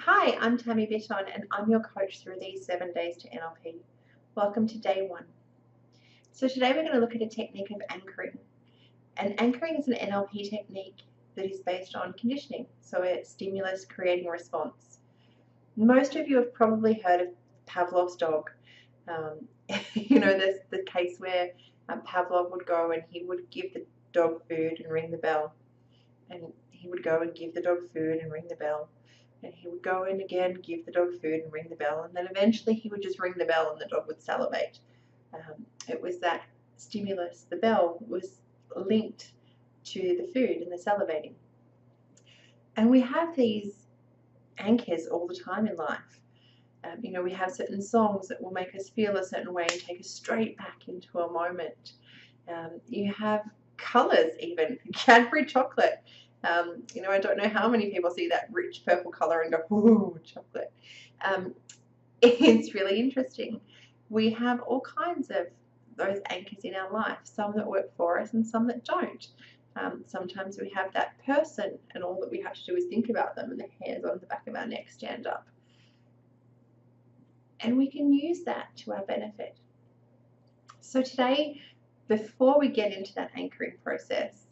Hi, I'm Tammy and I'm your coach through these 7 days to NLP. Welcome to day one. So today we're going to look at a technique of anchoring. And anchoring is an NLP technique that is based on conditioning. So it's stimulus creating a response. Most of you have probably heard of Pavlov's dog. There's the case where Pavlov would go and he would give the dog food and ring the bell. And he would go and give the dog food and ring the bell. And he would go in again, give the dog food and ring the bell. And then eventually he would just ring the bell and the dog would salivate. It was that stimulus, the bell, was linked to the food and the salivating. And we have these anchors all the time in life. We have certain songs that will make us feel a certain way and take us straight back into a moment. You have colours even, Cadbury chocolate. I don't know how many people see that rich purple colour and go, ooh, chocolate. It's really interesting. We have all kinds of those anchors in our life, some that work for us and some that don't. Sometimes we have that person and all that we have to do is think about them and the hairs on the back of our neck stand up. And we can use that to our benefit. So today, before we get into that anchoring process,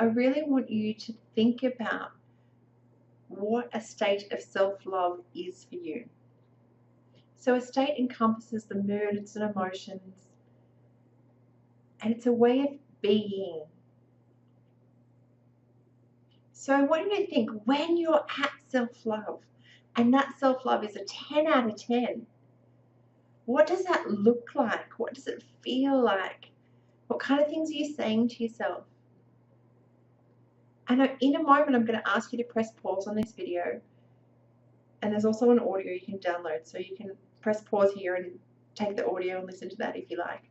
I really want you to think about what a state of self-love is for you. So a state encompasses the moods and emotions, and it's a way of being. So I want you to think when you're at self-love, and that self-love is a 10 out of 10, what does that look like? What does it feel like? What kind of things are you saying to yourself? And in a moment, I'm going to ask you to press pause on this video. And there's also an audio you can download. So you can press pause here and take the audio and listen to that if you like.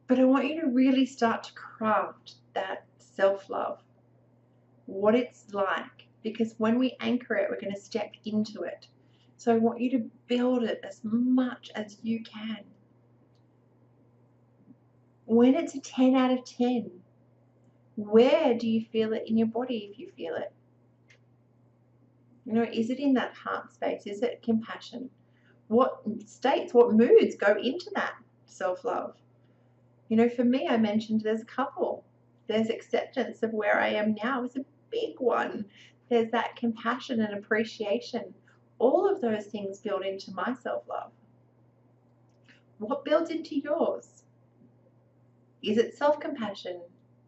But I want you to really start to craft that self-love, what it's like. Because when we anchor it, we're going to step into it. So I want you to build it as much as you can. When it's a 10 out of 10, where do you feel it in your body if you feel it? Is it in that heart space? Is it compassion? What states, what moods go into that self-love? For me, I mentioned there's a couple. There's acceptance of where I am now is a big one. There's that compassion and appreciation. All of those things build into my self-love. What builds into yours? Is it self-compassion?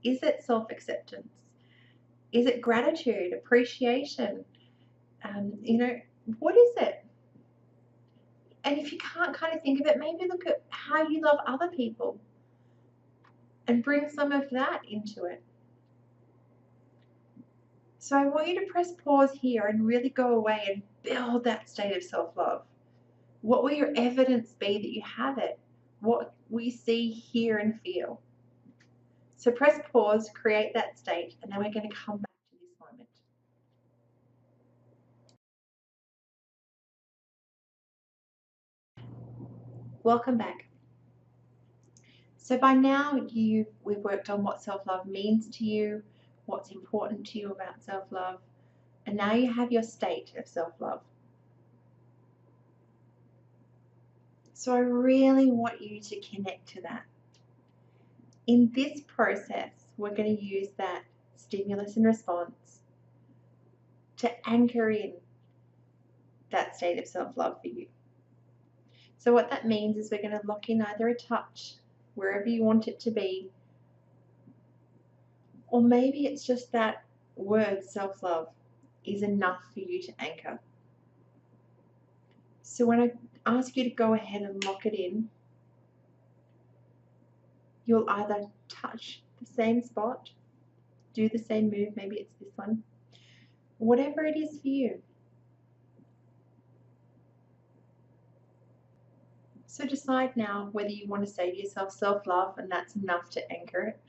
Is it self-acceptance? Is it gratitude, appreciation? What is it? And if you can't kind of think of it, maybe look at how you love other people and bring some of that into it. So I want you to press pause here and really go away and build that state of self-love. What will your evidence be that you have it? What will you see, hear, and feel? So press pause, create that state, and then we're going to come back to this moment. Welcome back. So by now we've worked on what self-love means to you, what's important to you about self-love, and now you have your state of self-love. So I really want you to connect to that. In this process, we're going to use that stimulus and response to anchor in that state of self-love for you. So what that means is we're going to lock in either a touch, wherever you want it to be, or maybe it's just that word self-love is enough for you to anchor. So when I ask you to go ahead and lock it in, you'll either touch the same spot, do the same move, maybe it's this one, whatever it is for you. So decide now whether you want to say to yourself self-love and that's enough to anchor it,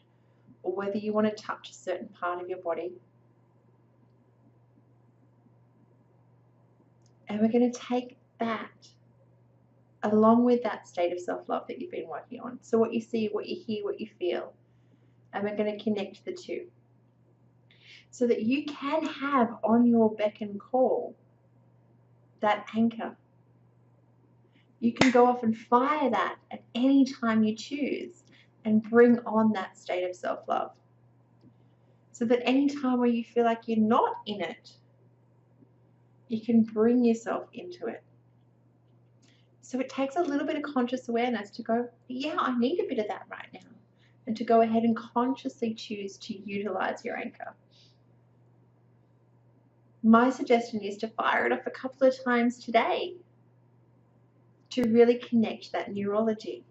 or whether you want to touch a certain part of your body. And we're going to take that along with that state of self-love that you've been working on. So what you see, what you hear, what you feel, and we're going to connect the two. so that you can have on your beck and call that anchor. You can go off and fire that at any time you choose and bring on that state of self-love. So that any time where you feel like you're not in it, you can bring yourself into it. So it takes a little bit of conscious awareness to go, yeah, I need a bit of that right now. And to go ahead and consciously choose to utilize your anchor. My suggestion is to fire it off a couple of times today to really connect that neurology.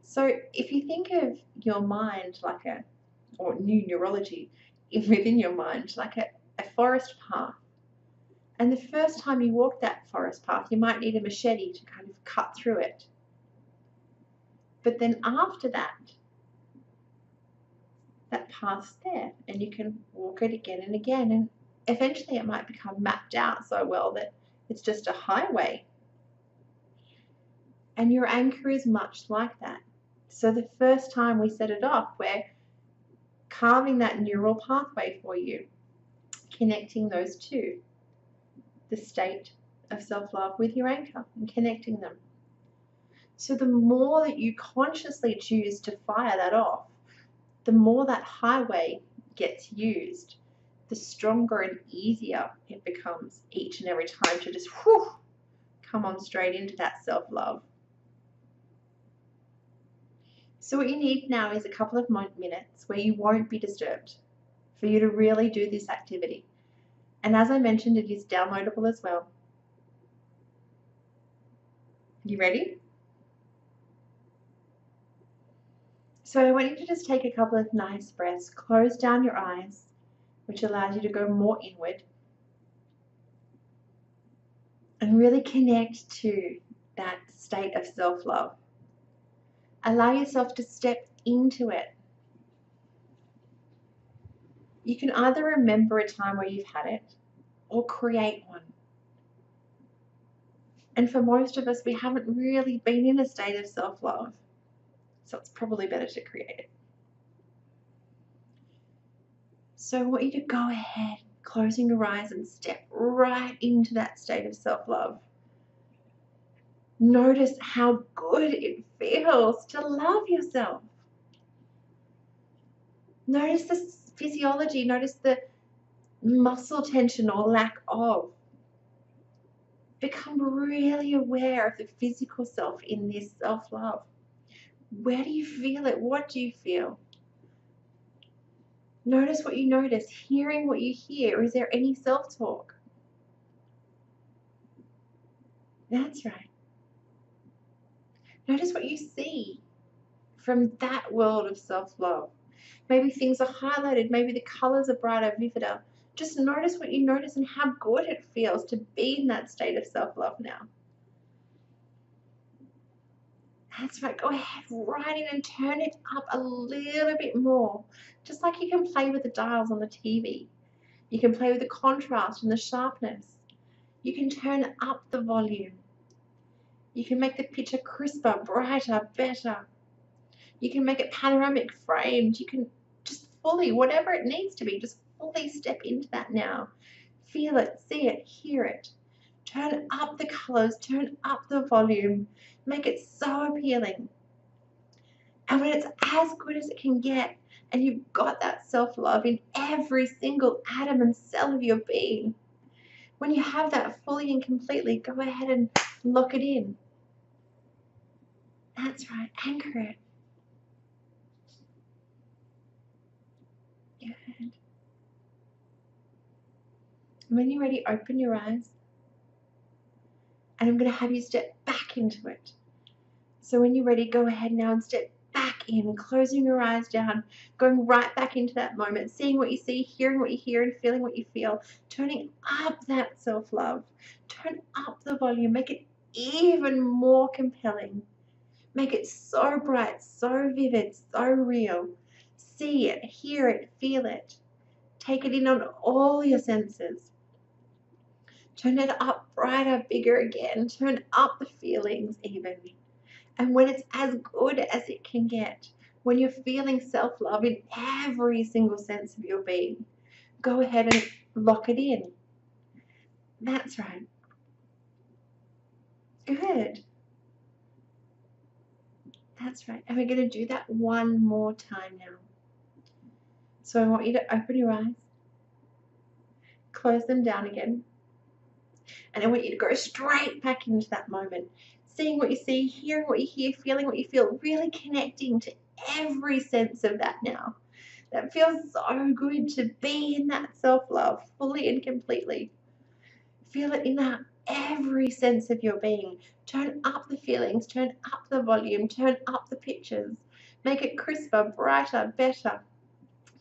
So if you think of your mind like or new neurology within your mind, like a forest path. And the first time you walk that forest path, you might need a machete to kind of cut through it. But then after that path's there and you can walk it again and again. And eventually it might become mapped out so well that it's just a highway. And your anchor is much like that. So the first time we set it off, we're carving that neural pathway for you, connecting those two, the state of self-love with your anchor and connecting them. So the more that you consciously choose to fire that off, the more that highway gets used, the stronger and easier it becomes each and every time to just come on straight into that self-love. So what you need now is a couple of minutes where you won't be disturbed for you to really do this activity. And as I mentioned, it is downloadable as well. You ready? So I want you to just take a couple of nice breaths, close down your eyes, which allows you to go more inward, and really connect to that state of self-love. Allow yourself to step into it. You can either remember a time where you've had it or create one. And for most of us, we haven't really been in a state of self-love, so it's probably better to create it. So I want you to go ahead, closing your eyes, and step right into that state of self-love. Notice how good it feels to love yourself. Notice the physiology, notice the muscle tension or lack of. Become really aware of the physical self in this self-love. Where do you feel it? What do you feel? Notice what you notice, hearing what you hear. Is there any self-talk? That's right. Notice what you see from that world of self-love. Maybe things are highlighted, maybe the colors are brighter, vivider. Just notice what you notice and how good it feels to be in that state of self-love now. That's right, go ahead, right in and turn it up a little bit more. Just like you can play with the dials on the TV. You can play with the contrast and the sharpness. You can turn up the volume. You can make the picture crisper, brighter, better. You can make it panoramic framed. You can just fully, whatever it needs to be, just fully step into that now. Feel it, see it, hear it. Turn up the colors, turn up the volume. Make it so appealing. And when it's as good as it can get, and you've got that self-love in every single atom and cell of your being, when you have that fully and completely, go ahead and lock it in. That's right, anchor it. Good. When you're ready, open your eyes. And I'm going to have you step back into it. So when you're ready, go ahead now and step back in, closing your eyes down, going right back into that moment, seeing what you see, hearing what you hear, and feeling what you feel, turning up that self-love. Turn up the volume, make it even more compelling. Make it so bright, so vivid, so real. See it, hear it, feel it. Take it in on all your senses. Turn it up brighter, bigger again. Turn up the feelings even. And when it's as good as it can get, When you're feeling self-love in every single sense of your being, go ahead and lock it in. That's right. Good. That's right. And we're going to do that one more time now. So I want you to open your eyes, close them down again, and I want you to go straight back into that moment, seeing what you see, hearing what you hear, feeling what you feel, really connecting to every sense of that now. That feels so good to be in that self-love fully and completely. Feel it in that every sense of your being. Turn up the feelings, turn up the volume, turn up the pictures. Make it crisper, brighter, better.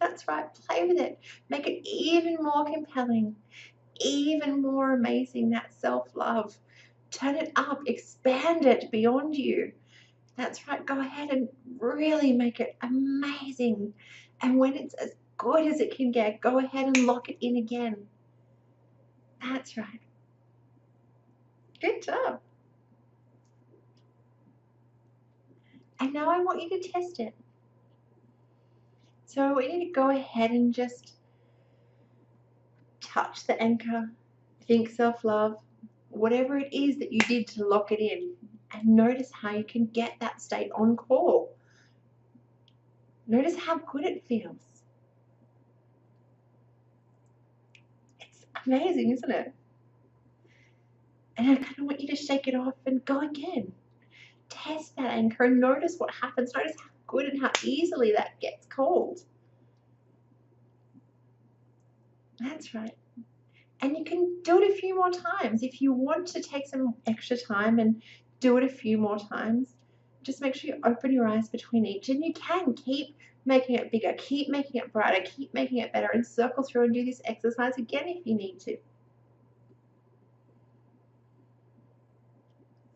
That's right, play with it. Make it even more compelling, even more amazing, that self-love. Turn it up, expand it beyond you. That's right, go ahead and really make it amazing. And when it's as good as it can get, go ahead and lock it in again. That's right. Good job. And now I want you to test it. So I want you to go ahead and just touch the anchor, think self-love, whatever it is that you did to lock it in, and notice how you can get that state on call. Notice how good it feels. It's amazing, isn't it? And I kind of want you to shake it off and go again. Test that anchor and notice what happens. Notice how good and how easily that gets called. That's right. And you can do it a few more times. If you want to take some extra time and do it a few more times, just make sure you open your eyes between each, and you can keep making it bigger, keep making it brighter, keep making it better, and circle through and do this exercise again if you need to.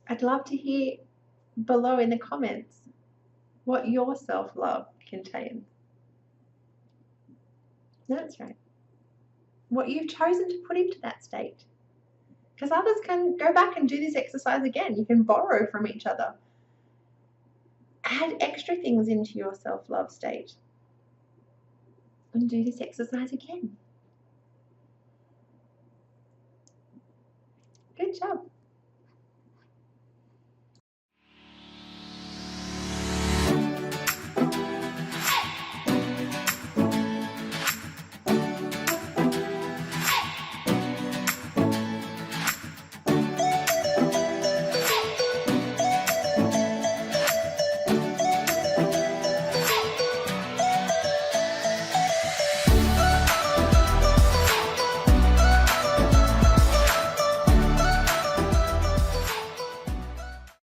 I'd love to hear below in the comments what your self-love contains. That's right. What you've chosen to put into that state. Because others can go back and do this exercise again. You can borrow from each other. Add extra things into your self-love state and do this exercise again. Good job.